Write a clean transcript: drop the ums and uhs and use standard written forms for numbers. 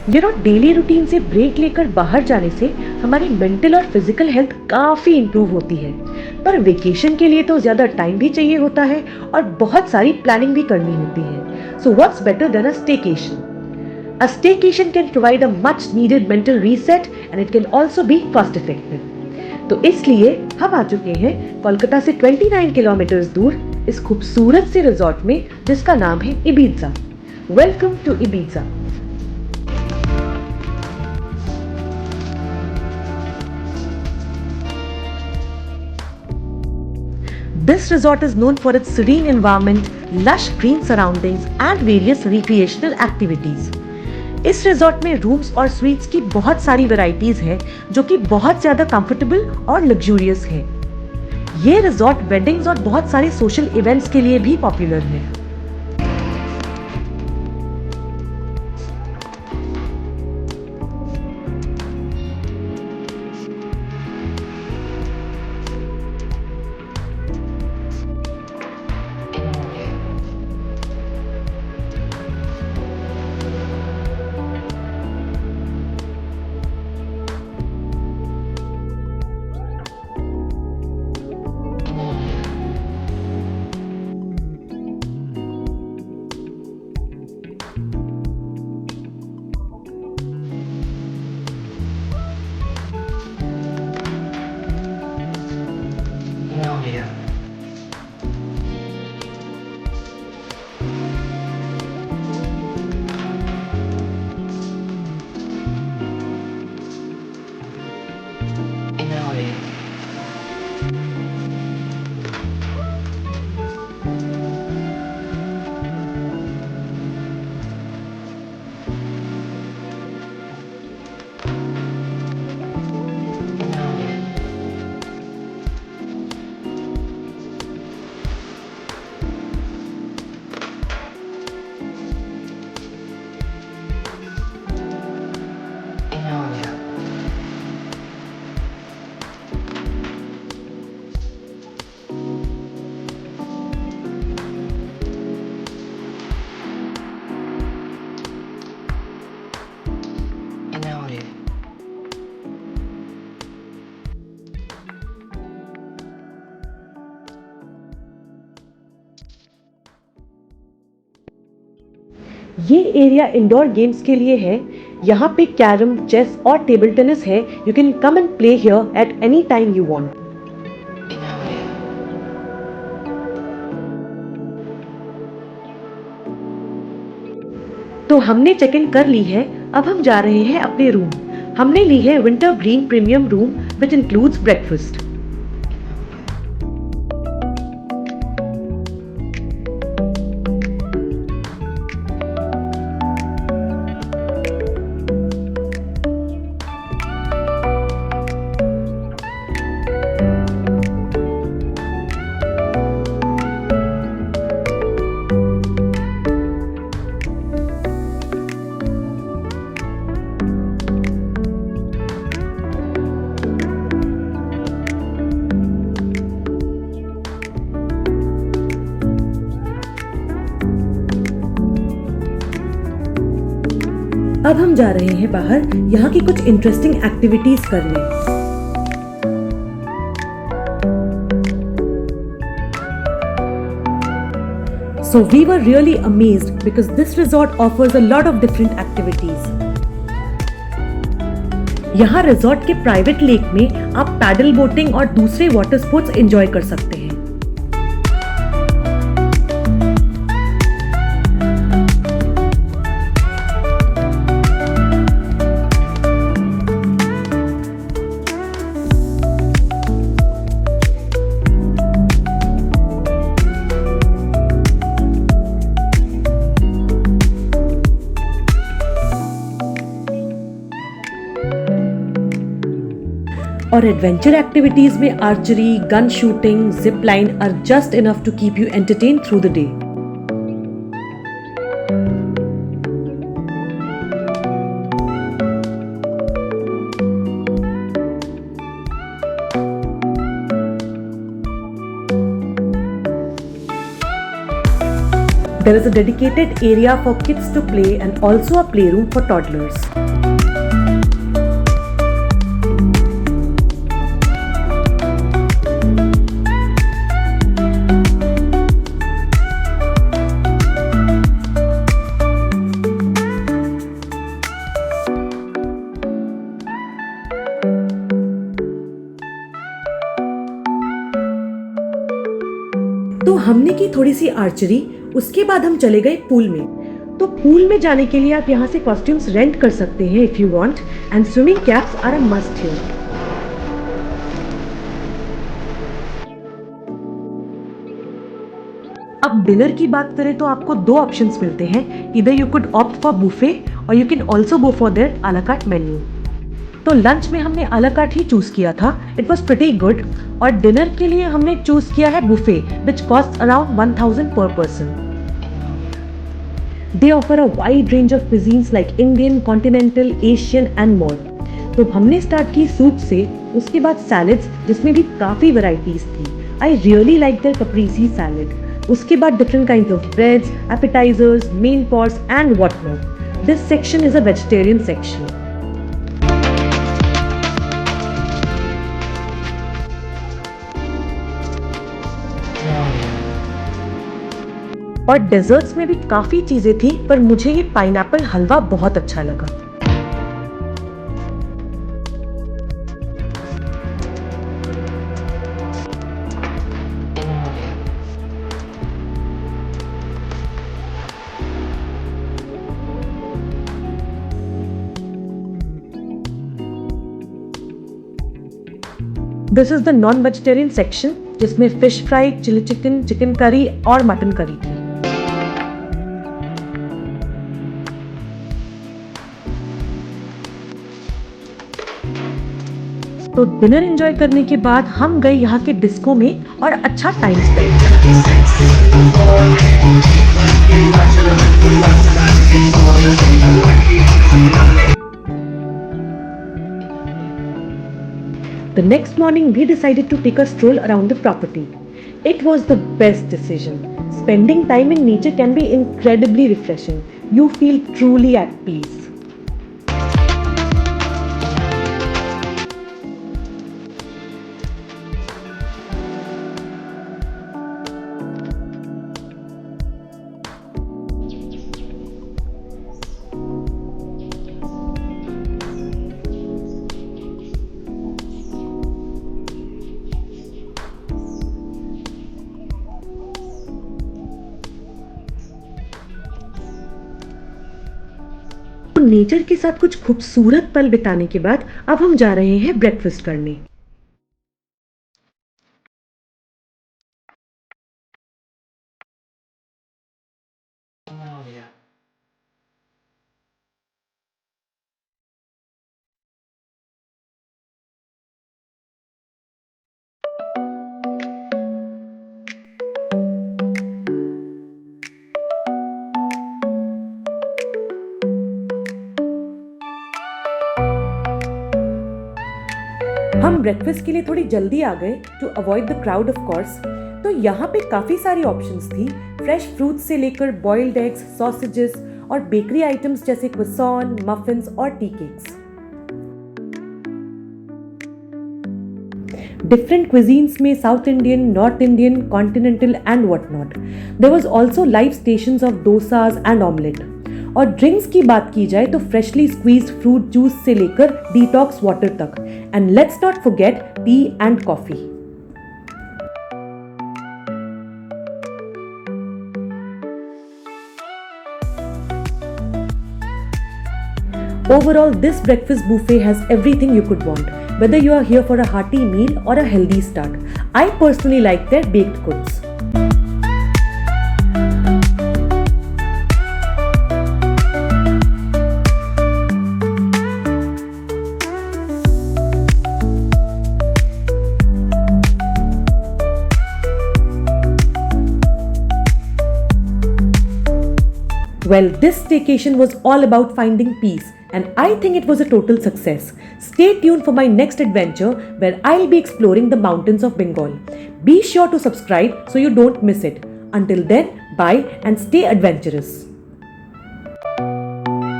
Daily routine से break लेकर बाहर जाने से हमारी मेंटल और फिजिकल हेल्थ काफ़ी इंप्रूव होती है। पर वेकेशन के लिए तो ज़्यादा टाइम भी चाहिए होता है और बहुत सारी प्लानिंग भी करनी होती है। So what's better than a staycation? A staycation can provide a much needed mental reset and it can also be cost effective. तो इसलिए हम आ चुके हैं कोलकाता से 29 किलोमीटर दूर इस खूबसूरत से रिजॉर्ट में जिसका नाम है Ibiza. Welcome to Ibiza. This resort is known for its serene environment, lush green surroundings and various recreational activities. इस रिजॉर्ट में रूम्स और स्वीट्स की बहुत सारी वैरायटीज हैं जो कि बहुत ज़्यादा कंफर्टेबल और लग्जूरियस है। ये रिजॉर्ट वेडिंग्स और बहुत सारे सोशल इवेंट्स के लिए भी पॉपुलर है। ये एरिया इंडोर गेम्स के लिए है। यहाँ पे कैरम, चेस और टेबल टेनिस है। You can come and play here at any time you want. तो हमने चेक इन कर ली है। अब हम जा रहे हैं अपने रूम। हमने ली है winter green premium room which includes breakfast. अब हम जा रहे हैं बाहर यहाँ की कुछ इंटरेस्टिंग एक्टिविटीज करने। So we were really amazed because this resort offers a lot of different activities. यहाँ रिजॉर्ट के प्राइवेट लेक में आप पैडल बोटिंग और दूसरे वाटर स्पोर्ट्स एंजॉय कर सकते हैं। और एडवेंचर एक्टिविटीज में archery, gun shooting, zip line are just enough to keep you entertain through the day. There is a dedicated area for kids to play and also a playroom for toddlers. तो हमने की थोड़ी सी archery, उसके बाद हम चले गए pool में। तो पूल में जाने के लिए आप यहाँ से कॉस्ट्यूम्स रेंट कर सकते हैं if you want, and swimming caps are a must here. अब डिनर की बात करें तो आपको दो ऑप्शंस मिलते हैं, इधर you could opt for buffet और you can also go for their a la carte menu. तो लंच में हमने आ ला कार्ट ही चूज किया था, इट वॉज प्रिटी गुड। और डिनर के लिए हमने चूज किया है buffet which cost around 1000 per person. They offer a wide range of cuisines like Indian, continental, Asian and more. तो हमने स्टार्ट की सूप से, उसके बाद सैलड्स जिसमें भी काफ़ी वैरायटीज थी। I really like their caprese salad. उसके बाद different kind of breads, appetizers, main course and what not. This section is a vegetarian section. और डेजर्ट्स में भी काफी चीजें थी, पर मुझे ये पाइनएप्पल हलवा बहुत अच्छा लगा। This is the non vegetarian section, जिसमें fish fry, chilli chicken, chicken curry और मटन करी थी। तो डिनर एंजॉय करने के बाद हम गए यहाँ के डिस्को में और अच्छा time spend The next morning we decided to take a stroll around the property. It was the best decision. Spending time in nature can be incredibly refreshing. You feel truly at peace. Nature के साथ कुछ खूबसूरत पल बिताने के बाद अब हम जा रहे हैं ब्रेकफास्ट करने। हम ब्रेकफास्ट के लिए थोड़ी जल्दी आ गए to avoid the crowd of course. तो यहाँ पे काफ़ी सारी ऑप्शंस थी, फ्रेश फ्रूट्स से लेकर बॉइल्ड एग्स, सॉसेजेस और बेकरी आइटम्स जैसे क्रोसान, मफिन्स और टी केक्स। डिफरेंट क्विजीन्स में south Indian, north Indian, continental and what not. There was also live stations of dosas and omelette. और ड्रिंक्स की बात की जाए तो फ्रेशली स्क्वीज्ड फ्रूट जूस से लेकर डिटॉक्स वाटर तक, and let's not forget T and coffee. Overall, this breakfast buffet has everything you could want, whether you are here for a hearty meal or a healthy start. I personally like their baked goods. Well, this staycation was all about finding peace, and I think it was a total success. Stay tuned for my next adventure where I'll be exploring the mountains of Bengal. Be sure to subscribe so you don't miss it. Until then, bye and stay adventurous.